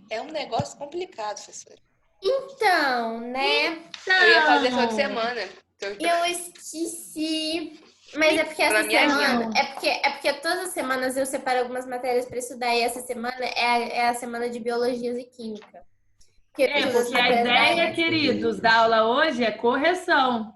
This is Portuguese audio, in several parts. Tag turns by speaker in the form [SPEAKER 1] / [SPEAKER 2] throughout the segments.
[SPEAKER 1] É um negócio complicado, professora.
[SPEAKER 2] Então, né?
[SPEAKER 1] Eu ia fazer essa outra semana.
[SPEAKER 2] Eu esqueci. Mas é porque
[SPEAKER 1] Tá na
[SPEAKER 2] essa
[SPEAKER 1] minha
[SPEAKER 2] semana.
[SPEAKER 1] agenda.
[SPEAKER 2] É porque todas as semanas eu separo algumas matérias para estudar. E essa semana é a semana de biologias e química. Porque todas as
[SPEAKER 3] Porque a
[SPEAKER 2] matérias
[SPEAKER 3] ideia,
[SPEAKER 2] básicas.
[SPEAKER 3] queridos, da aula hoje é correção.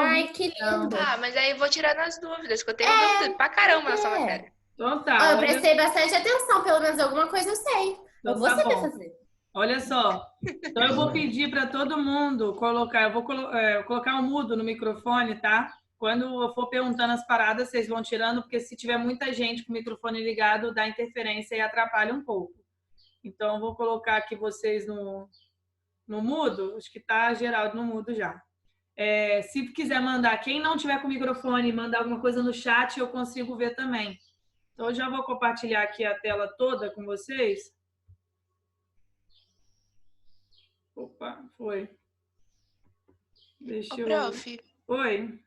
[SPEAKER 2] Ai, que
[SPEAKER 3] Correção.
[SPEAKER 2] lindo.
[SPEAKER 1] Ah, mas aí eu vou tirando as dúvidas, que eu tenho dúvida pra caramba nessa
[SPEAKER 2] É.
[SPEAKER 1] matéria.
[SPEAKER 3] Então
[SPEAKER 2] Ó,
[SPEAKER 3] tá,
[SPEAKER 2] eu
[SPEAKER 3] olha,
[SPEAKER 2] prestei bastante atenção, pelo menos alguma coisa eu sei. Eu
[SPEAKER 3] então
[SPEAKER 2] vou
[SPEAKER 3] tá
[SPEAKER 2] saber
[SPEAKER 3] bom.
[SPEAKER 2] fazer.
[SPEAKER 3] Olha só. Então eu vou pedir para todo mundo colocar, colocar um mudo no microfone, tá? Quando eu for perguntando as paradas, vocês vão tirando, porque se tiver muita gente com o microfone ligado, dá interferência e atrapalha um pouco. Então eu vou colocar aqui vocês no mudo, acho que tá Geraldo no mudo já. Se quiser mandar, quem não tiver com o microfone, mandar alguma coisa no chat, eu consigo ver também. Então eu já vou compartilhar aqui a tela toda com vocês. Opa, foi. Deixa
[SPEAKER 1] Ô,
[SPEAKER 3] eu...
[SPEAKER 1] prof,
[SPEAKER 3] Oi.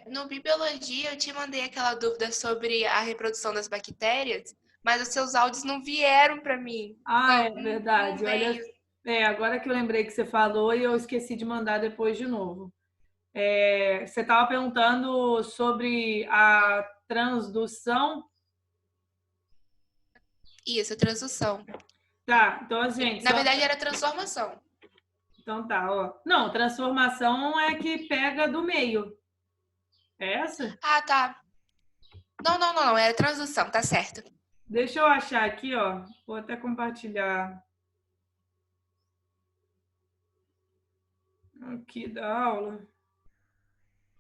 [SPEAKER 1] no Bibiologia eu te mandei aquela dúvida sobre a reprodução das bactérias, mas os seus áudios não vieram pra mim.
[SPEAKER 3] Ah, é
[SPEAKER 1] Não
[SPEAKER 3] verdade. Olha,
[SPEAKER 1] veio.
[SPEAKER 3] agora que eu lembrei que você falou e eu esqueci de mandar depois de novo. Você estava perguntando sobre a transdução.
[SPEAKER 1] Isso, transdução.
[SPEAKER 3] Tá, então, gente,
[SPEAKER 1] Na verdade era transformação.
[SPEAKER 3] Então tá, ó. Não, transformação é que pega do meio. É essa?
[SPEAKER 1] Ah, tá. Não, era transdução, tá certo.
[SPEAKER 3] Deixa eu achar aqui, ó. Vou até compartilhar aqui da aula.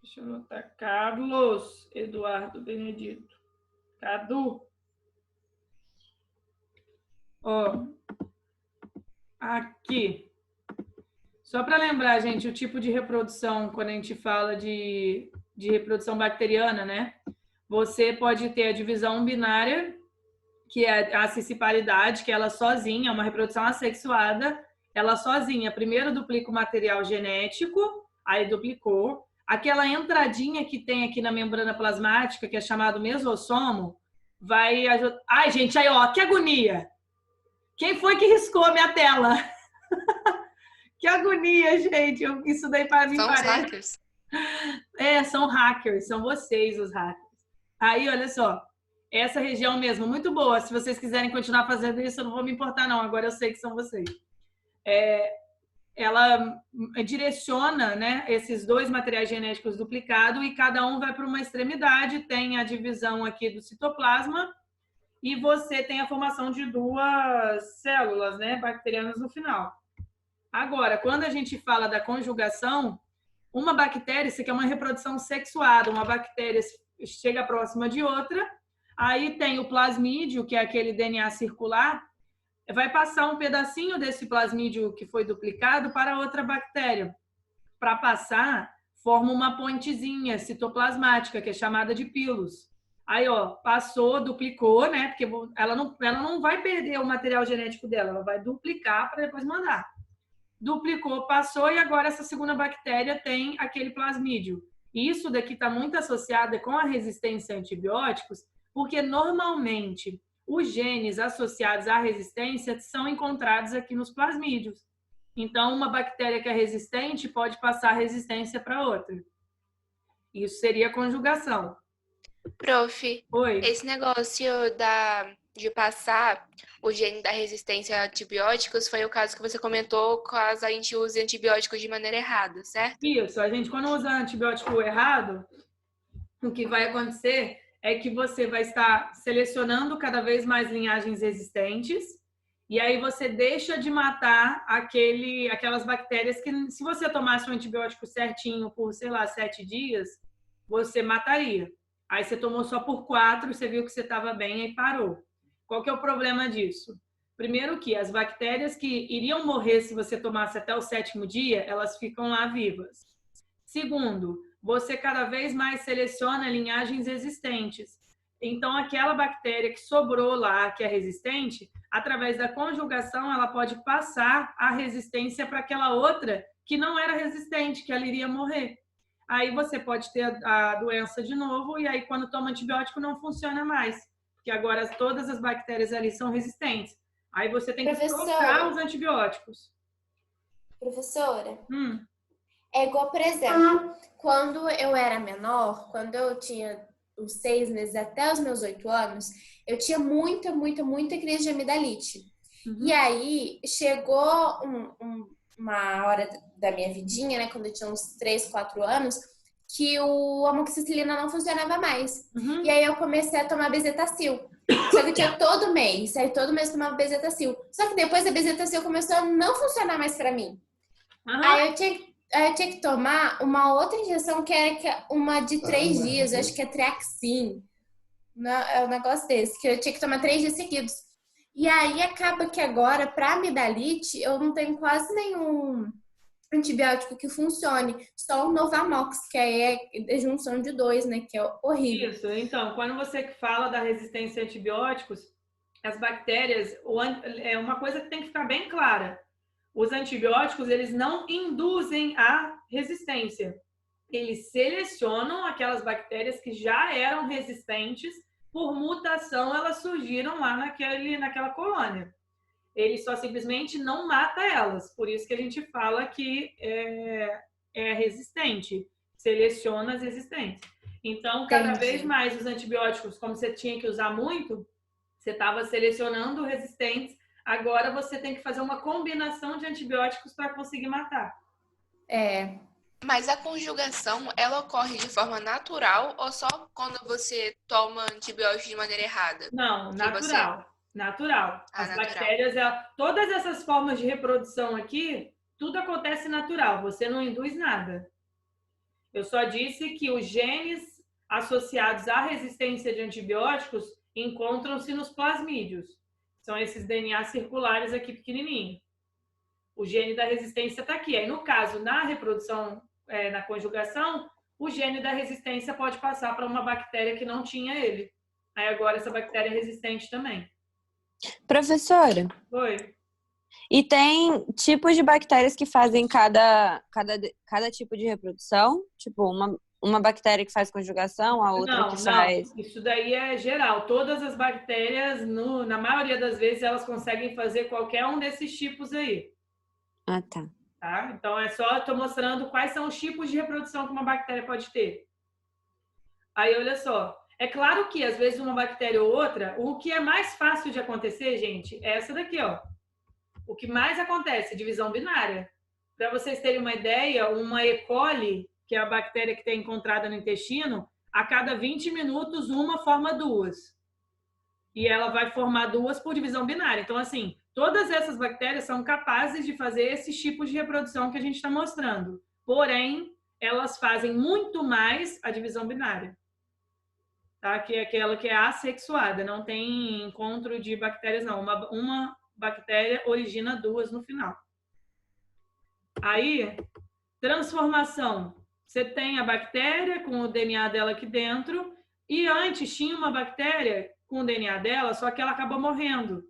[SPEAKER 3] Deixa eu anotar. Carlos Eduardo Benedito. Cadu. Ó, aqui. Só para lembrar, gente, o tipo de reprodução, quando a gente fala de reprodução bacteriana, né? Você pode ter a divisão binária, que é a cisparidade, que ela sozinha, é uma reprodução assexuada, ela sozinha, primeiro duplica o material genético, aí duplicou. Aquela entradinha que tem aqui na membrana plasmática, que é chamado mesossomo, vai ajudar. Ai, gente, aí, ó, que agonia! Quem foi que riscou a minha tela? Que agonia, gente! Isso daí para mim
[SPEAKER 1] São os
[SPEAKER 3] parece.
[SPEAKER 1] hackers.
[SPEAKER 3] São hackers, são vocês os hackers. Aí, olha só, essa região mesmo, muito boa. Se vocês quiserem continuar fazendo isso, eu não vou me importar, não. Agora eu sei que são vocês. Ela direciona, né, esses dois materiais genéticos duplicados e cada um vai para uma extremidade. Tem a divisão aqui do citoplasma e você tem a formação de duas células, né, bacterianas no final. Agora, quando a gente fala da conjugação, uma bactéria, isso aqui é uma reprodução sexuada, uma bactéria chega próxima de outra, aí tem o plasmídio, que é aquele DNA circular, vai passar um pedacinho desse plasmídio que foi duplicado para outra bactéria. Para passar, forma uma pontezinha citoplasmática, que é chamada de pilos. Aí, ó, passou, duplicou, né? Porque ela não vai perder o material genético dela, ela vai duplicar para depois mandar. Duplicou, passou, e agora essa segunda bactéria tem aquele plasmídio. Isso daqui está muito associado com a resistência a antibióticos, porque normalmente os genes associados à resistência são encontrados aqui nos plasmídios. Então, uma bactéria que é resistente pode passar resistência para outra. Isso seria conjugação.
[SPEAKER 1] Prof,
[SPEAKER 3] Oi.
[SPEAKER 1] esse negócio de passar o gene da resistência a antibióticos foi o caso que você comentou, caso a gente use antibióticos de maneira errada, certo?
[SPEAKER 3] Isso, a gente quando usa antibiótico errado, o que vai acontecer é que você vai estar selecionando cada vez mais linhagens existentes e aí você deixa de matar aquelas bactérias que, se você tomasse um antibiótico certinho por, sei lá, 7 dias, você mataria. Aí você tomou só por 4, você viu que você estava bem e parou. Qual que é o problema disso? Primeiro que as bactérias que iriam morrer se você tomasse até o 7º dia, elas ficam lá vivas. Segundo, você cada vez mais seleciona linhagens existentes. Então, aquela bactéria que sobrou lá, que é resistente, através da conjugação, ela pode passar a resistência para aquela outra que não era resistente, que ela iria morrer. Aí você pode ter a doença de novo, e aí quando toma antibiótico não funciona mais, porque agora todas as bactérias ali são resistentes. Aí você tem que
[SPEAKER 2] Professora.
[SPEAKER 3] trocar os antibióticos.
[SPEAKER 2] Professora, é igual, por exemplo, quando eu era menor, quando eu tinha os 6 meses até os meus 8 anos, eu tinha muita crise de amidalite. E aí, chegou uma hora da minha vidinha, né, quando eu tinha uns 3, 4 anos, que o amoxicilina não funcionava mais. E aí eu comecei a tomar bezetacil. Só que eu tinha todo mês, aí todo mês eu tomava bezetacil. Só que depois a bezetacil começou a não funcionar mais pra mim. Aí eu tinha que tomar uma outra injeção que é uma de 3 dias, eu acho que é Triaxin. É um negócio desse, que eu tinha que tomar 3 dias seguidos. E aí acaba que agora, pra amidalite, eu não tenho quase nenhum antibiótico que funcione. Só o Novamox, que aí é junção de 2, né? Que é horrível.
[SPEAKER 3] Isso, então, quando você fala da resistência a antibióticos, as bactérias, é uma coisa que tem que ficar bem clara. Os antibióticos, eles não induzem a resistência. Eles selecionam aquelas bactérias que já eram resistentes, por mutação elas surgiram lá naquela colônia. Ele só simplesmente não mata elas. Por isso que a gente fala que é resistente. Seleciona as resistentes. Então, cada vez mais os antibióticos, como você tinha que usar muito, você estava selecionando resistentes. Agora você tem que fazer uma combinação de antibióticos para conseguir matar.
[SPEAKER 1] Mas a conjugação, ela ocorre de forma natural ou só quando você toma antibiótico de maneira errada?
[SPEAKER 3] Não, natural. Natural. As
[SPEAKER 1] natural.
[SPEAKER 3] bactérias, todas essas formas de reprodução aqui, tudo acontece natural. Você não induz nada. Eu só disse que os genes associados à resistência de antibióticos encontram-se nos plasmídios. São esses DNA circulares aqui pequenininhos. O gene da resistência está aqui. Aí, no caso, na reprodução, na conjugação, o gene da resistência pode passar para uma bactéria que não tinha ele. Aí, agora, essa bactéria é resistente também.
[SPEAKER 4] Professora,
[SPEAKER 3] Oi.
[SPEAKER 4] e tem tipos de bactérias que fazem cada tipo de reprodução? Tipo, uma bactéria que faz conjugação, a outra que faz...
[SPEAKER 3] Não, isso daí é geral. Todas as bactérias, na maioria das vezes, elas conseguem fazer qualquer um desses tipos aí.
[SPEAKER 4] Ah, tá.
[SPEAKER 3] Tá? Então, estou mostrando quais são os tipos de reprodução que uma bactéria pode ter. Aí, olha só. É claro que, às vezes, uma bactéria ou outra, o que é mais fácil de acontecer, gente, é essa daqui, ó. O que mais acontece? Divisão binária. Para vocês terem uma ideia, uma E. coli, que é a bactéria que tem encontrada no intestino, a cada 20 minutos, uma forma 2. E ela vai formar 2 por divisão binária. Então, assim, todas essas bactérias são capazes de fazer esses tipos de reprodução que a gente está mostrando. Porém, elas fazem muito mais a divisão binária. Tá? Que é aquela que é assexuada. Não tem encontro de bactérias, não. Uma bactéria origina 2 no final. Aí, transformação. Você tem a bactéria com o DNA dela aqui dentro e antes tinha uma bactéria com o DNA dela, só que ela acabou morrendo.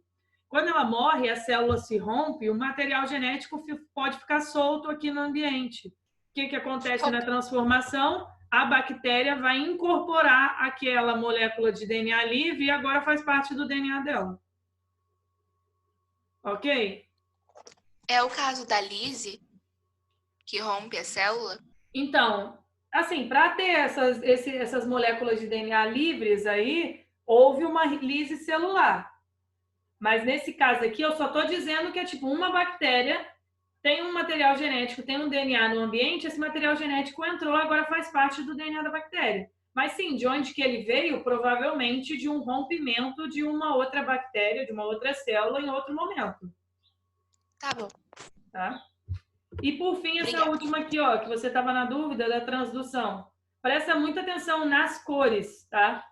[SPEAKER 3] Quando ela morre, a célula se rompe e o material genético pode ficar solto aqui no ambiente. O que acontece na transformação? A bactéria vai incorporar aquela molécula de DNA livre e agora faz parte do DNA dela. Ok?
[SPEAKER 1] É o caso da lise, que rompe a célula?
[SPEAKER 3] Então, assim, para ter essas moléculas de DNA livres aí, houve uma lise celular. Mas nesse caso aqui, eu só estou dizendo que é tipo uma bactéria, tem um material genético, tem um DNA no ambiente, esse material genético entrou, agora faz parte do DNA da bactéria. Mas sim, de onde que ele veio? Provavelmente de um rompimento de uma outra bactéria, de uma outra célula em outro momento.
[SPEAKER 1] Tá bom.
[SPEAKER 3] Tá? E por fim, essa última aqui, ó, que você estava na dúvida da transdução. Presta muita atenção nas cores, tá?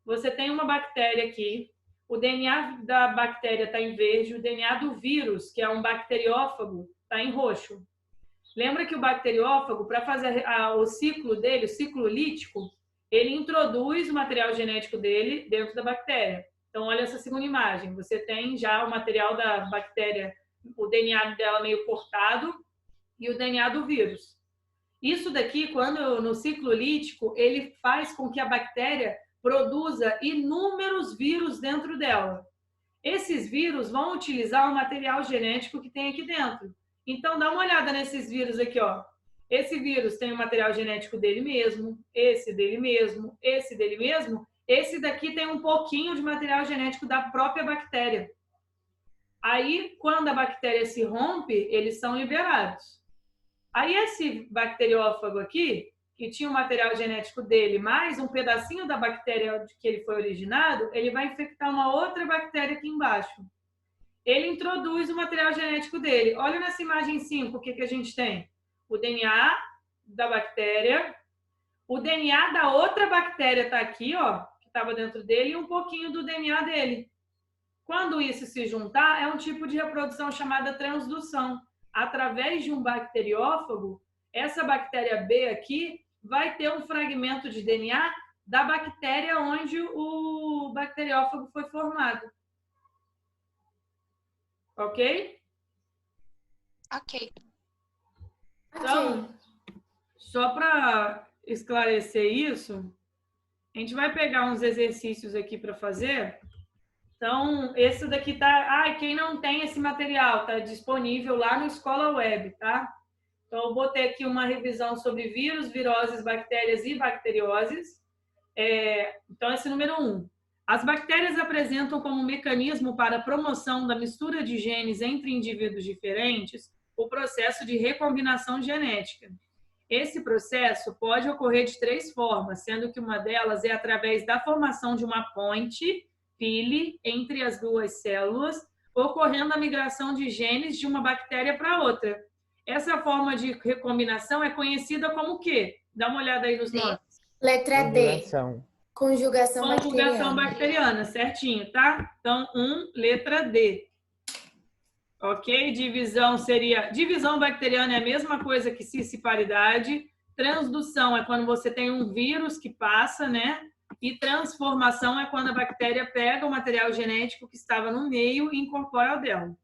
[SPEAKER 3] Você tem uma bactéria aqui, o DNA da bactéria está em verde, o DNA do vírus, que é um bacteriófago, está em roxo. Lembra que o bacteriófago, para fazer o ciclo dele, o ciclo lítico, ele introduz o material genético dele dentro da bactéria. Então, olha essa segunda imagem. Você tem já o material da bactéria, o DNA dela meio cortado, e o DNA do vírus. Isso daqui, quando no ciclo lítico, ele faz com que a bactéria produza inúmeros vírus dentro dela. esses vírus vão utilizar o material genético que tem aqui dentro. Então, dá uma olhada nesses vírus aqui, ó. Esse vírus tem o material genético dele mesmo, esse dele mesmo, esse dele mesmo. Esse daqui tem um pouquinho de material genético da própria bactéria. Aí, quando a bactéria se rompe, eles são liberados. Aí, esse bacteriófago aqui, que tinha o material genético dele, mais um pedacinho da bactéria de que ele foi originado, ele vai infectar uma outra bactéria aqui embaixo. Ele introduz o material genético dele. Olha nessa imagem 5, o que a gente tem? O DNA da bactéria, o DNA da outra bactéria está aqui, ó, que estava dentro dele, e um pouquinho do DNA dele. Quando isso se juntar, é um tipo de reprodução chamada transdução. Através de um bacteriófago, essa bactéria B aqui vai ter um fragmento de DNA da bactéria onde o bacteriófago foi formado. Ok?
[SPEAKER 1] Ok.
[SPEAKER 3] Então, só para esclarecer isso, a gente vai pegar uns exercícios aqui para fazer. Então, esse daqui tá... quem não tem esse material, tá disponível lá no Escola Web, tá? Então, eu botei aqui uma revisão sobre vírus, viroses, bactérias e bacterioses. Então, esse número 1. As bactérias apresentam como mecanismo para a promoção da mistura de genes entre indivíduos diferentes o processo de recombinação genética. Esse processo pode ocorrer de 3 formas, sendo que uma delas é através da formação de uma ponte, pile, entre as duas células, ocorrendo a migração de genes de uma bactéria para outra. Essa forma de recombinação é conhecida como o quê? Dá uma olhada aí nos nomes.
[SPEAKER 2] Letra D. Conjugação
[SPEAKER 3] bacteriana, certinho, tá? Então, letra D. Ok? Divisão bacteriana é a mesma coisa que cisciparidade. Transdução é quando você tem um vírus que passa, né? E transformação é quando a bactéria pega o material genético que estava no meio e incorpora ao dela.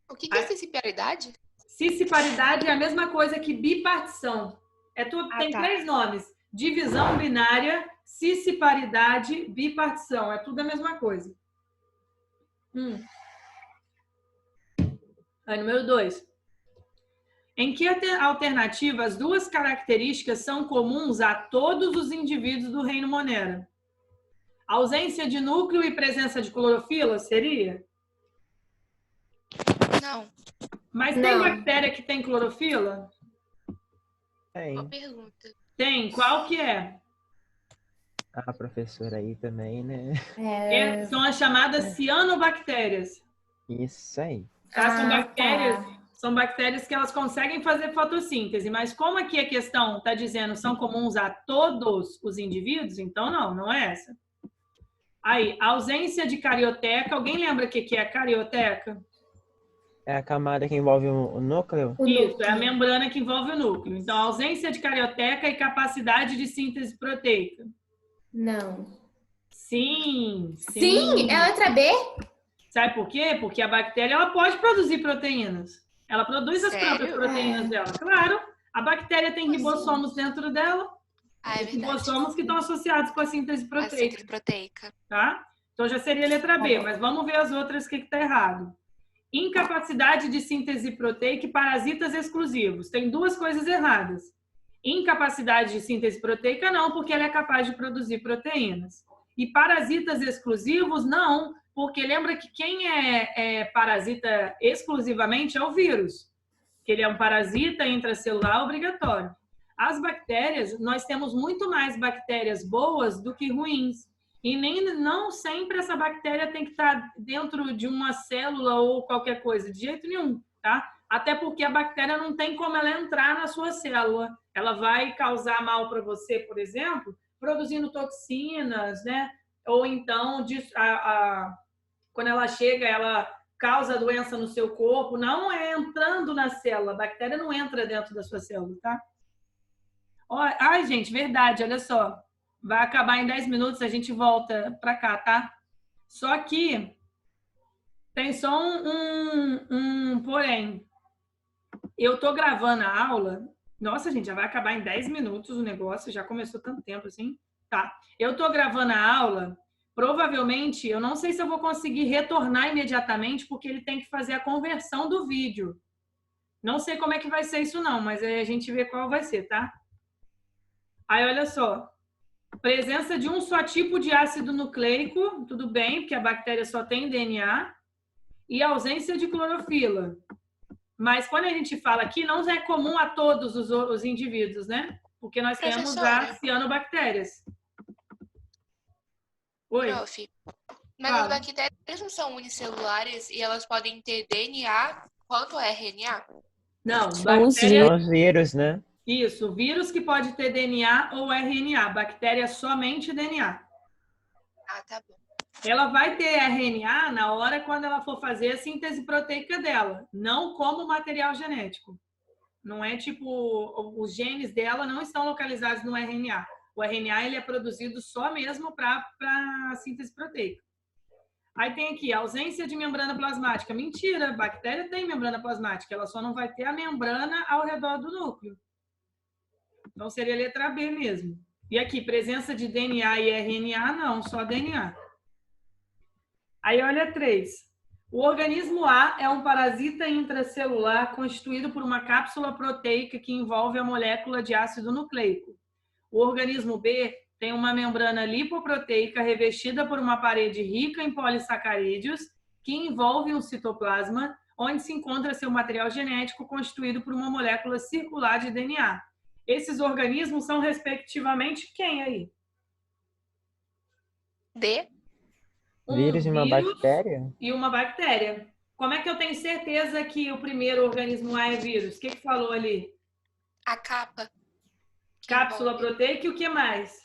[SPEAKER 1] O que é cisciparidade?
[SPEAKER 3] Cisciparidade é a mesma coisa que bipartição. Tem 3 nomes. Divisão binária, cisciparidade, bipartição. É tudo a mesma coisa. Número 2. Em que alternativa as 2 características são comuns a todos os indivíduos do reino Monera? Ausência de núcleo e presença de clorofila, seria?
[SPEAKER 1] Não.
[SPEAKER 3] Mas tem bactéria que tem clorofila?
[SPEAKER 5] Tem.
[SPEAKER 1] Boa pergunta.
[SPEAKER 3] Tem. Qual que é?
[SPEAKER 5] A professora aí também, né?
[SPEAKER 3] São as chamadas cianobactérias.
[SPEAKER 5] Isso aí.
[SPEAKER 3] São bactérias que elas conseguem fazer fotossíntese, mas como aqui a questão está dizendo são comuns a todos os indivíduos, então não é essa. Aí, ausência de carioteca. Alguém lembra o que é a carioteca?
[SPEAKER 5] É a camada que envolve o núcleo?
[SPEAKER 3] Isso, é a membrana que envolve o núcleo. Então, ausência de carioteca e capacidade de síntese proteica.
[SPEAKER 2] Não.
[SPEAKER 3] Sim.
[SPEAKER 2] Sim, é a letra B?
[SPEAKER 3] Sabe por quê? Porque a bactéria ela pode produzir proteínas. Ela produz as próprias proteínas dela. Claro, a bactéria tem ribossomos dentro dela.
[SPEAKER 1] É verdade.
[SPEAKER 3] Ribossomos que estão associados com a síntese proteica.
[SPEAKER 1] A síntese proteica.
[SPEAKER 3] Tá? Então, já seria a letra B, mas vamos ver as outras que está errado. Incapacidade de síntese proteica e parasitas exclusivos. Tem 2 coisas erradas. Incapacidade de síntese proteica, não, porque ela é capaz de produzir proteínas. E parasitas exclusivos, não, porque lembra que quem é parasita exclusivamente é o vírus, que ele é um parasita intracelular obrigatório. As bactérias, nós temos muito mais bactérias boas do que ruins. E não sempre essa bactéria tem que estar dentro de uma célula ou qualquer coisa, de jeito nenhum, tá? Até porque a bactéria não tem como ela entrar na sua célula. Ela vai causar mal para você, por exemplo, produzindo toxinas, né? Ou então, quando ela chega, ela causa doença no seu corpo. Não é entrando na célula. A bactéria não entra dentro da sua célula, tá? Ai, gente, verdade, olha só. Vai acabar em 10 minutos, a gente volta para cá, tá? Só que tem só um porém. Eu tô gravando a aula. Nossa, gente, já vai acabar em 10 minutos o negócio. Já começou tanto tempo assim. Tá. Eu tô gravando a aula provavelmente, eu não sei se eu vou conseguir retornar imediatamente, porque ele tem que fazer a conversão do vídeo. Não sei como é que vai ser isso não, mas aí a gente vê qual vai ser, tá? Aí, olha só. Presença de um só tipo de ácido nucleico, tudo bem, porque a bactéria só tem DNA. E ausência de clorofila. Mas quando a gente fala aqui, não é comum a todos os indivíduos, né? Porque nós temos as cianobactérias. Oi?
[SPEAKER 1] Prof, mas as bactérias não são unicelulares e elas podem ter DNA quanto RNA?
[SPEAKER 3] Não,
[SPEAKER 4] São os
[SPEAKER 5] São os vírus, né?
[SPEAKER 3] Isso, vírus que pode ter DNA ou RNA. Bactéria somente DNA.
[SPEAKER 1] Ah, tá bom.
[SPEAKER 3] Ela vai ter RNA na hora quando ela for fazer a síntese proteica dela, não como material genético. Não é tipo, os genes dela não estão localizados no RNA. O RNA ele é produzido só mesmo para a síntese proteica. Aí tem aqui, ausência de membrana plasmática. Mentira, a bactéria tem membrana plasmática, ela só não vai ter a membrana ao redor do núcleo. Então seria a letra B mesmo. E aqui, presença de DNA e RNA, não, só DNA. Aí olha 3. O organismo A é um parasita intracelular constituído por uma cápsula proteica que envolve a molécula de ácido nucleico. O organismo B tem uma membrana lipoproteica revestida por uma parede rica em polissacarídeos que envolve um citoplasma, onde se encontra seu material genético constituído por uma molécula circular de DNA. Esses organismos são, respectivamente, quem aí?
[SPEAKER 1] D.
[SPEAKER 5] Vírus e uma bactéria?
[SPEAKER 3] E uma bactéria. Como é que eu tenho certeza que o primeiro organismo A é vírus? O que falou ali?
[SPEAKER 1] A capa.
[SPEAKER 3] Cápsula proteica e o que mais?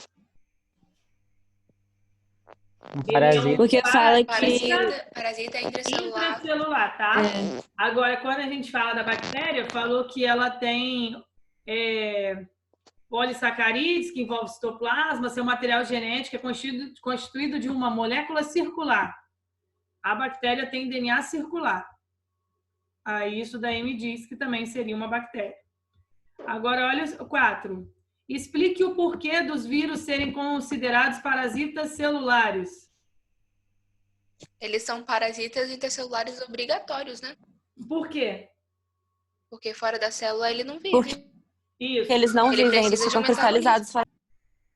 [SPEAKER 5] Um parasita.
[SPEAKER 4] Porque fala que...
[SPEAKER 1] Parasita intracelular.
[SPEAKER 3] Intracelular, tá? É. Agora, quando a gente fala da bactéria, falou que ela tem polissacarídeos, que envolve citoplasma, seu material genético é constituído de uma molécula circular. A bactéria tem DNA circular. Aí isso daí me diz que também seria uma bactéria. Agora, olha o 4. Explique o porquê dos vírus serem considerados parasitas celulares.
[SPEAKER 1] Eles são parasitas intercelulares obrigatórios, né?
[SPEAKER 3] Por quê?
[SPEAKER 1] Porque fora da célula ele não vive.
[SPEAKER 4] Isso. Eles não vivem, eles ficam cristalizados.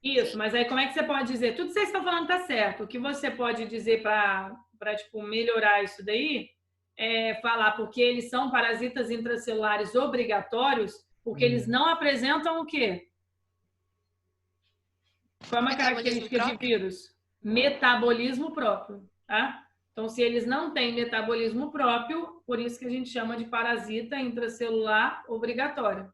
[SPEAKER 3] Isso, mas aí como é que você pode dizer? Tudo que vocês estão falando tá certo. O que você pode dizer para tipo, melhorar isso daí é falar porque eles são parasitas intracelulares obrigatórios, porque eles não apresentam o quê? Qual é uma característica de vírus? Metabolismo próprio, tá? Então, se eles não têm metabolismo próprio, por isso que a gente chama de parasita intracelular obrigatório.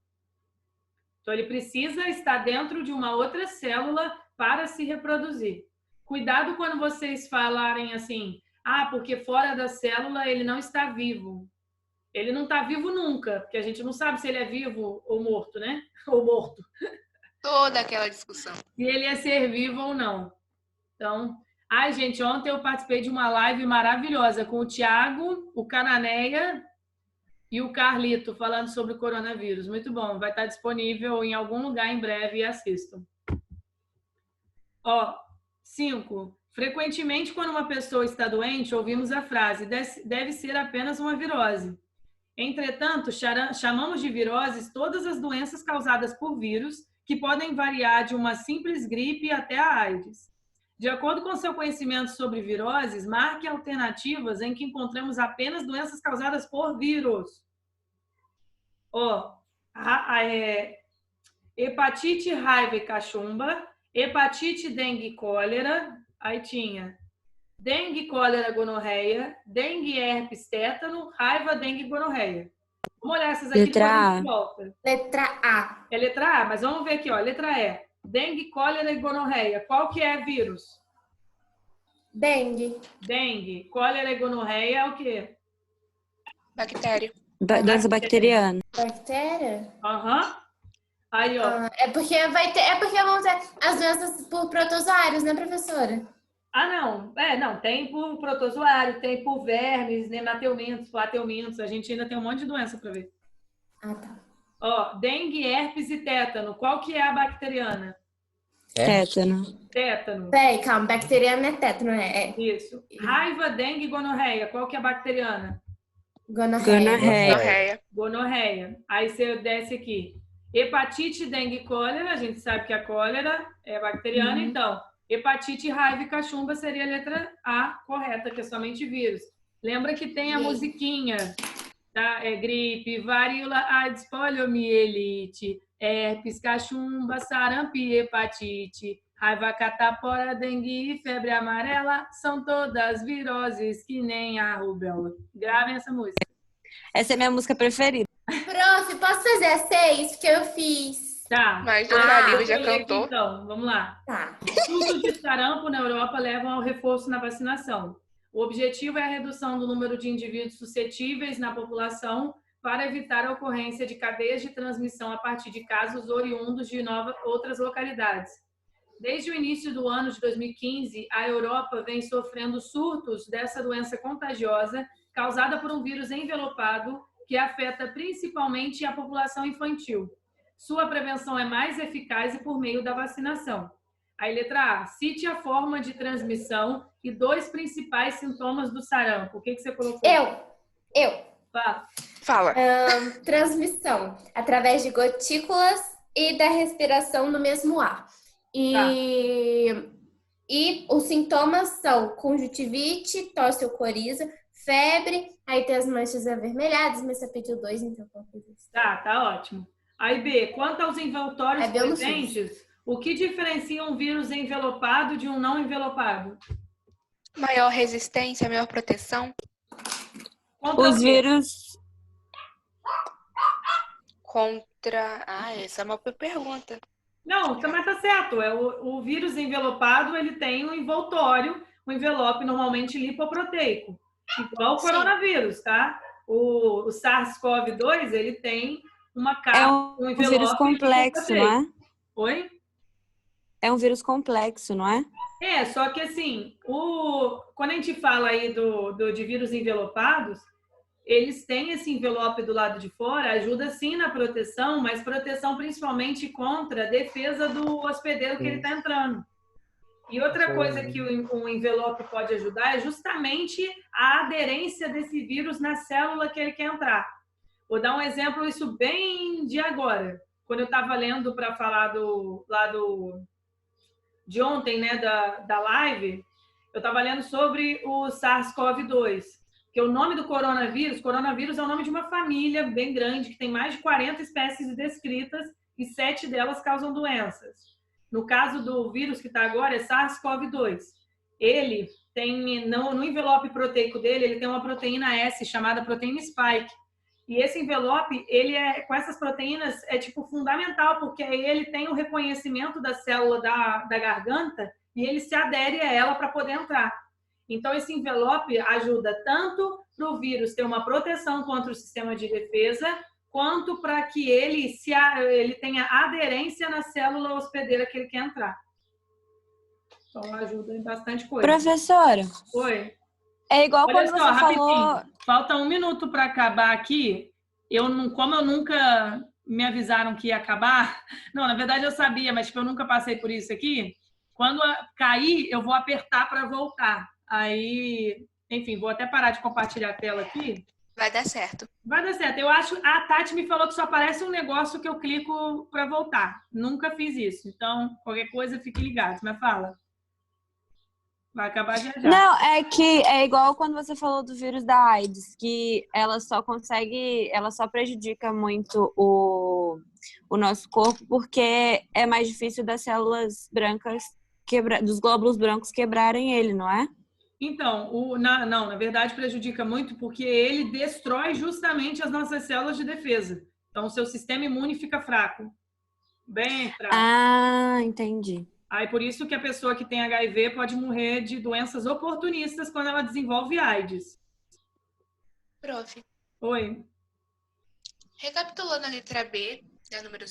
[SPEAKER 3] Então, ele precisa estar dentro de uma outra célula para se reproduzir. Cuidado quando vocês falarem assim, porque fora da célula ele não está vivo. Ele não está vivo nunca, porque a gente não sabe se ele é vivo ou morto, né? Ou morto.
[SPEAKER 1] Toda aquela discussão.
[SPEAKER 3] Se ele ia ser vivo ou não. Então, gente, ontem eu participei de uma live maravilhosa com o Thiago, o Cananeia e o Carlito falando sobre o coronavírus. Muito bom. Vai estar disponível em algum lugar em breve e assistam. 5. Frequentemente, quando uma pessoa está doente, ouvimos a frase deve ser apenas uma virose. Entretanto, chamamos de viroses todas as doenças causadas por vírus, que podem variar de uma simples gripe até a AIDS. De acordo com seu conhecimento sobre viroses, marque alternativas em que encontramos apenas doenças causadas por vírus. Hepatite, raiva e cachumba, hepatite, dengue e cólera, aí tinha dengue, cólera, gonorreia, dengue, herpes, tétano, raiva, dengue e gonorreia. Vamos olhar essas aqui
[SPEAKER 4] letra
[SPEAKER 3] depois a gente volta.
[SPEAKER 2] Letra A.
[SPEAKER 3] É letra A, mas vamos ver aqui, letra E. Dengue, cólera e gonorreia. Qual que é vírus?
[SPEAKER 2] Dengue.
[SPEAKER 3] Dengue, cólera e gonorreia é o quê?
[SPEAKER 1] Bactéria.
[SPEAKER 4] Doença bacteriana.
[SPEAKER 2] Bactéria?
[SPEAKER 3] Aí,
[SPEAKER 2] é porque vão ter as doenças por protozoários, né, professora?
[SPEAKER 3] Não. Não. Tem por protozoário, tem por vermes, nemateumentos, plateumentos. A gente ainda tem um monte de doença para ver.
[SPEAKER 2] Tá.
[SPEAKER 3] Dengue, herpes e tétano. Qual que é a bacteriana?
[SPEAKER 4] Tétano.
[SPEAKER 3] Tétano.
[SPEAKER 2] Peraí, calma, bacteriana é tétano,
[SPEAKER 3] Isso. Raiva, dengue e gonorreia. Qual que é a bacteriana?
[SPEAKER 2] Gonorreia.
[SPEAKER 3] Gonorreia. Aí você desce aqui. Hepatite, dengue e cólera. A gente sabe que a cólera é bacteriana, então. Hepatite, raiva e cachumba seria a letra A correta, que é somente vírus. Lembra que tem a musiquinha, tá? É gripe, varíola, AIDS, poliomielite, herpes, cachumba, sarampo e hepatite, raiva, catapora, dengue e febre amarela, são todas viroses que nem a rubéola. Gravem essa música.
[SPEAKER 4] Essa é a minha música preferida.
[SPEAKER 2] Prof, posso fazer a 6? Porque eu fiz.
[SPEAKER 3] Tá.
[SPEAKER 1] Mas o Caribe já
[SPEAKER 3] Aqui,
[SPEAKER 1] cantou.
[SPEAKER 3] então, vamos lá.
[SPEAKER 2] Tá.
[SPEAKER 3] Surtos de sarampo na Europa levam ao reforço na vacinação. O objetivo é a redução do número de indivíduos suscetíveis na população para evitar a ocorrência de cadeias de transmissão a partir de casos oriundos de outras localidades. Desde o início do ano de 2015, a Europa vem sofrendo surtos dessa doença contagiosa causada por um vírus envelopado que afeta principalmente a população infantil. Sua prevenção é mais eficaz e por meio da vacinação. Aí, letra A. Cite a forma de transmissão e 2 principais sintomas do sarampo. O que você colocou?
[SPEAKER 2] Eu.
[SPEAKER 3] Fala.
[SPEAKER 2] Transmissão através de gotículas e da respiração no mesmo ar. E os sintomas são conjuntivite, tosse ou coriza, febre, aí tem as manchas avermelhadas, mas você pediu 2, então qual que é isso?
[SPEAKER 3] Tá ótimo. Aí, B, quanto aos envoltórios presentes, o que diferencia um vírus envelopado de um não envelopado?
[SPEAKER 1] Maior resistência, maior proteção.
[SPEAKER 4] Os vírus...
[SPEAKER 1] Contra... essa é uma boa pergunta.
[SPEAKER 3] Não, mas tá certo. O vírus envelopado, ele tem um envoltório, um envelope normalmente lipoproteico. Igual o coronavírus, tá? O SARS-CoV-2, ele tem uma capa, um envelope.
[SPEAKER 4] É um vírus complexo, não é?
[SPEAKER 3] Oi?
[SPEAKER 4] É um vírus complexo, não é?
[SPEAKER 3] Só que assim, quando a gente fala aí de vírus envelopados, eles têm esse envelope do lado de fora, ajuda sim na proteção, mas proteção principalmente contra a defesa do hospedeiro que ele está entrando. E outra coisa que o envelope pode ajudar é justamente a aderência desse vírus na célula que ele quer entrar. Vou dar um exemplo isso bem de agora. Quando eu estava lendo para falar de ontem, né, da live, eu estava lendo sobre o SARS-CoV-2, que o nome do coronavírus é o nome de uma família bem grande, que tem mais de 40 espécies descritas e 7 delas causam doenças. No caso do vírus que está agora, é SARS-CoV-2. Ele tem, no envelope proteico dele, ele tem uma proteína S chamada proteína spike. E esse envelope, com essas proteínas, é tipo fundamental, porque ele tem o reconhecimento da célula da garganta e ele se adere a ela para poder entrar. Então, esse envelope ajuda tanto para o vírus ter uma proteção contra o sistema de defesa, quanto para que ele tenha aderência na célula hospedeira que ele quer entrar. Então, ajuda em bastante coisa.
[SPEAKER 4] Professora.
[SPEAKER 3] Oi.
[SPEAKER 4] É igual
[SPEAKER 3] Olha
[SPEAKER 4] quando
[SPEAKER 3] só,
[SPEAKER 4] você
[SPEAKER 3] rapidinho.
[SPEAKER 4] falou...
[SPEAKER 3] Falta 1 minuto para acabar aqui. Como eu nunca me avisaram que ia acabar... Não, na verdade eu sabia, mas eu nunca passei por isso aqui. Quando cair, eu vou apertar para voltar. Aí, enfim, vou até parar de compartilhar a tela aqui.
[SPEAKER 1] Vai dar certo.
[SPEAKER 3] Vai dar certo. Eu acho... A Tati me falou que só aparece um negócio que eu clico para voltar. Nunca fiz isso. Então, qualquer coisa, fique ligado. Mas fala. Vai acabar já já.
[SPEAKER 4] Não, é igual quando você falou do vírus da AIDS, que ela só prejudica muito o nosso corpo porque é mais difícil das células brancas, dos glóbulos brancos quebrarem ele, não é?
[SPEAKER 3] Então, na verdade prejudica muito porque ele destrói justamente as nossas células de defesa. Então, o seu sistema imune fica fraco. Bem fraco.
[SPEAKER 4] Ah, entendi.
[SPEAKER 3] Aí, por isso que a pessoa que tem HIV pode morrer de doenças oportunistas quando ela desenvolve AIDS.
[SPEAKER 1] Prof.
[SPEAKER 3] Oi.
[SPEAKER 1] Recapitulando a letra B, da número